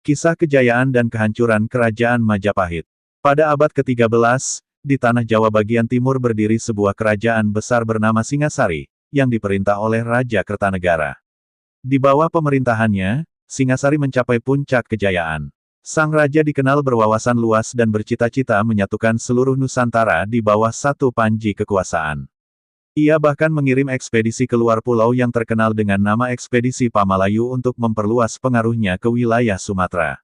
Kisah kejayaan dan kehancuran Kerajaan Majapahit. Pada abad ke-13, di tanah Jawa bagian timur berdiri sebuah kerajaan besar bernama Singasari, yang diperintah oleh Raja Kertanegara. Di bawah pemerintahannya, Singasari mencapai puncak kejayaan. Sang raja dikenal berwawasan luas dan bercita-cita menyatukan seluruh Nusantara di bawah satu panji kekuasaan. Ia bahkan mengirim ekspedisi ke luar pulau yang terkenal dengan nama Ekspedisi Pamalayu untuk memperluas pengaruhnya ke wilayah Sumatera.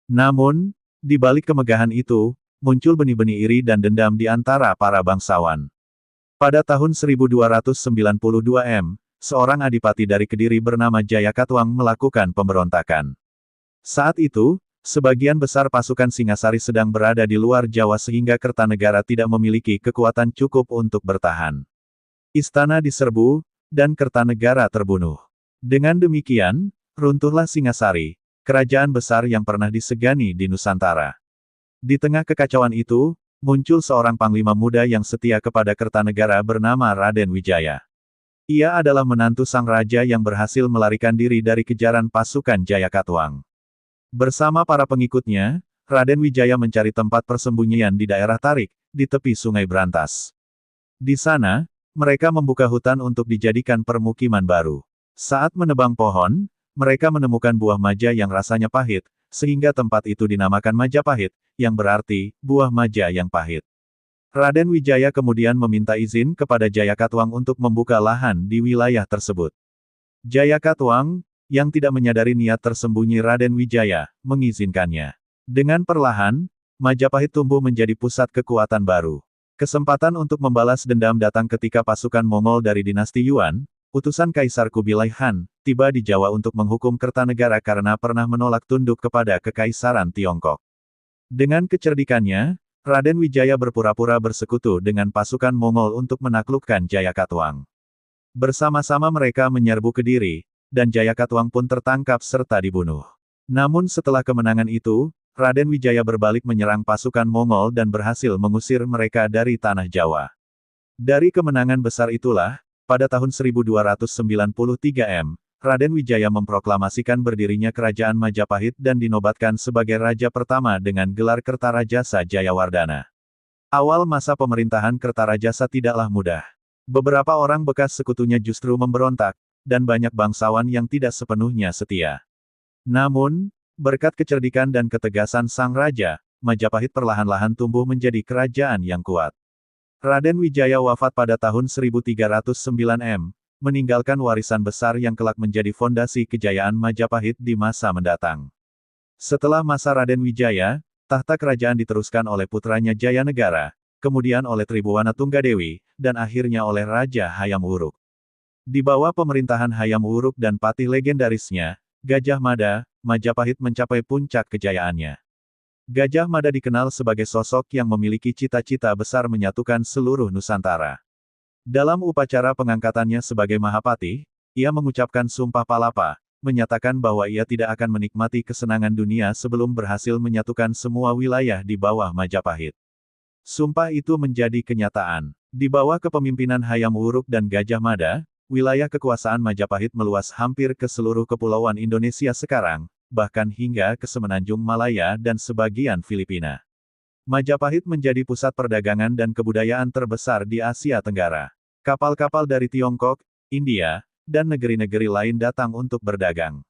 Namun, di balik kemegahan itu, muncul benih-benih iri dan dendam di antara para bangsawan. Pada tahun 1292 M, seorang adipati dari Kediri bernama Jayakatwang melakukan pemberontakan. Saat itu, sebagian besar pasukan Singasari sedang berada di luar Jawa sehingga Kertanegara tidak memiliki kekuatan cukup untuk bertahan. Istana diserbu, dan Kertanegara terbunuh. Dengan demikian, runtuhlah Singasari, kerajaan besar yang pernah disegani di Nusantara. Di tengah kekacauan itu, muncul seorang panglima muda yang setia kepada Kertanegara bernama Raden Wijaya. Ia adalah menantu sang raja yang berhasil melarikan diri dari kejaran pasukan Jayakatwang. Bersama para pengikutnya, Raden Wijaya mencari tempat persembunyian di daerah Tarik, di tepi Sungai Brantas. Di sana, mereka membuka hutan untuk dijadikan permukiman baru. Saat menebang pohon, mereka menemukan buah maja yang rasanya pahit, sehingga tempat itu dinamakan Majapahit, yang berarti, buah maja yang pahit. Raden Wijaya kemudian meminta izin kepada Jayakatwang untuk membuka lahan di wilayah tersebut. Jayakatwang, yang tidak menyadari niat tersembunyi Raden Wijaya, mengizinkannya. Dengan perlahan, Majapahit tumbuh menjadi pusat kekuatan baru. Kesempatan untuk membalas dendam datang ketika pasukan Mongol dari dinasti Yuan, utusan Kaisar Kubilai Han, tiba di Jawa untuk menghukum Kertanegara karena pernah menolak tunduk kepada Kekaisaran Tiongkok. Dengan kecerdikannya, Raden Wijaya berpura-pura bersekutu dengan pasukan Mongol untuk menaklukkan Jayakatwang. Bersama-sama mereka menyerbu Kediri, dan Jayakatwang pun tertangkap serta dibunuh. Namun setelah kemenangan itu, Raden Wijaya berbalik menyerang pasukan Mongol dan berhasil mengusir mereka dari tanah Jawa. Dari kemenangan besar itulah, pada tahun 1293 M, Raden Wijaya memproklamasikan berdirinya Kerajaan Majapahit dan dinobatkan sebagai raja pertama dengan gelar Kertarajasa Jayawardana. Awal masa pemerintahan Kertarajasa tidaklah mudah. Beberapa orang bekas sekutunya justru memberontak, dan banyak bangsawan yang tidak sepenuhnya setia. Namun, berkat kecerdikan dan ketegasan sang raja, Majapahit perlahan-lahan tumbuh menjadi kerajaan yang kuat. Raden Wijaya wafat pada tahun 1309 M, meninggalkan warisan besar yang kelak menjadi fondasi kejayaan Majapahit di masa mendatang. Setelah masa Raden Wijaya, tahta kerajaan diteruskan oleh putranya Jayanegara, kemudian oleh Tribhuwana Tunggadewi, dan akhirnya oleh Raja Hayam Wuruk. Di bawah pemerintahan Hayam Wuruk dan patih legendarisnya, Gajah Mada, Majapahit mencapai puncak kejayaannya. Gajah Mada dikenal sebagai sosok yang memiliki cita-cita besar menyatukan seluruh Nusantara. Dalam upacara pengangkatannya sebagai Mahapatih, ia mengucapkan Sumpah Palapa, menyatakan bahwa ia tidak akan menikmati kesenangan dunia sebelum berhasil menyatukan semua wilayah di bawah Majapahit. Sumpah itu menjadi kenyataan. Di bawah kepemimpinan Hayam Wuruk dan Gajah Mada, wilayah kekuasaan Majapahit meluas hampir ke seluruh kepulauan Indonesia sekarang, bahkan hingga ke Semenanjung Malaya dan sebagian Filipina. Majapahit menjadi pusat perdagangan dan kebudayaan terbesar di Asia Tenggara. Kapal-kapal dari Tiongkok, India, dan negeri-negeri lain datang untuk berdagang.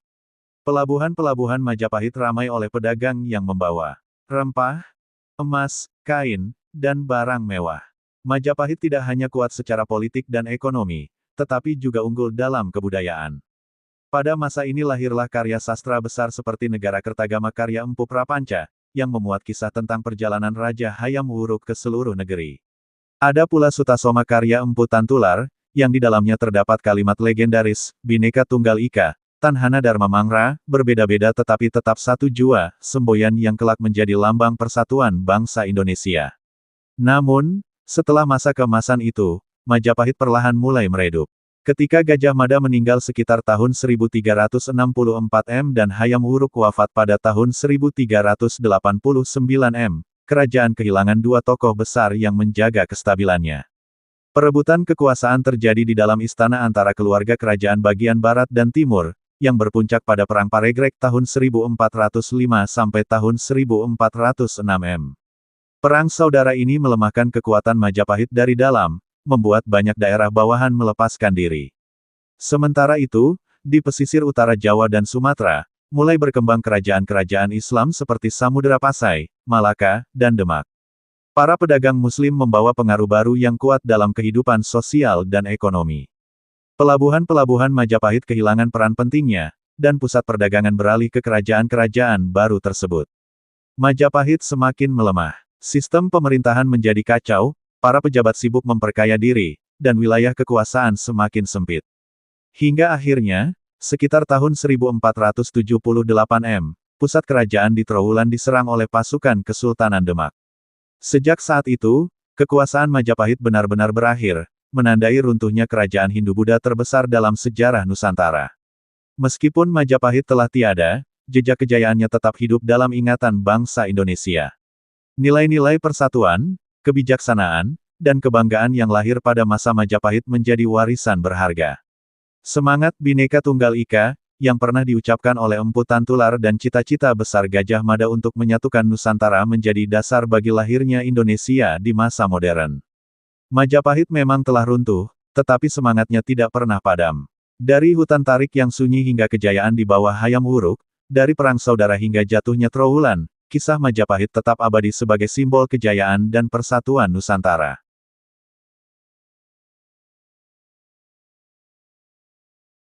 Pelabuhan-pelabuhan Majapahit ramai oleh pedagang yang membawa rempah, emas, kain, dan barang mewah. Majapahit tidak hanya kuat secara politik dan ekonomi, tetapi juga unggul dalam kebudayaan. Pada masa ini lahirlah karya sastra besar seperti Negara Kertagama karya Empu Prapanca, yang memuat kisah tentang perjalanan Raja Hayam Wuruk ke seluruh negeri. Ada pula Sutasoma karya Empu Tantular, yang di dalamnya terdapat kalimat legendaris, Bhinneka Tunggal Ika, Tanhana Dharma Mangra, berbeda-beda tetapi tetap satu jua, semboyan yang kelak menjadi lambang persatuan bangsa Indonesia. Namun, setelah masa keemasan itu, Majapahit perlahan mulai meredup. Ketika Gajah Mada meninggal sekitar tahun 1364 M dan Hayam Wuruk wafat pada tahun 1389 M, kerajaan kehilangan dua tokoh besar yang menjaga kestabilannya. Perebutan kekuasaan terjadi di dalam istana antara keluarga kerajaan bagian barat dan timur, yang berpuncak pada Perang Paregrek tahun 1405 sampai tahun 1406 m. Perang saudara ini melemahkan kekuatan Majapahit dari dalam, membuat banyak daerah bawahan melepaskan diri. Sementara itu, di pesisir utara Jawa dan Sumatera, mulai berkembang kerajaan-kerajaan Islam seperti Samudera Pasai, Malaka, dan Demak. Para pedagang Muslim membawa pengaruh baru yang kuat dalam kehidupan sosial dan ekonomi. Pelabuhan-pelabuhan Majapahit kehilangan peran pentingnya, dan pusat perdagangan beralih ke kerajaan-kerajaan baru tersebut. Majapahit semakin melemah. Sistem pemerintahan menjadi kacau, para pejabat sibuk memperkaya diri, dan wilayah kekuasaan semakin sempit. Hingga akhirnya, sekitar tahun 1478 m, pusat kerajaan di Trowulan diserang oleh pasukan Kesultanan Demak. Sejak saat itu, kekuasaan Majapahit benar-benar berakhir, menandai runtuhnya kerajaan Hindu-Buddha terbesar dalam sejarah Nusantara. Meskipun Majapahit telah tiada, jejak kejayaannya tetap hidup dalam ingatan bangsa Indonesia. Nilai-nilai persatuan, kebijaksanaan, dan kebanggaan yang lahir pada masa Majapahit menjadi warisan berharga. Semangat Bhinneka Tunggal Ika, yang pernah diucapkan oleh Empu Tantular dan cita-cita besar Gajah Mada untuk menyatukan Nusantara menjadi dasar bagi lahirnya Indonesia di masa modern. Majapahit memang telah runtuh, tetapi semangatnya tidak pernah padam. Dari hutan tarik yang sunyi hingga kejayaan di bawah Hayam Wuruk, dari perang saudara hingga jatuhnya Trowulan, kisah Majapahit tetap abadi sebagai simbol kejayaan dan persatuan Nusantara.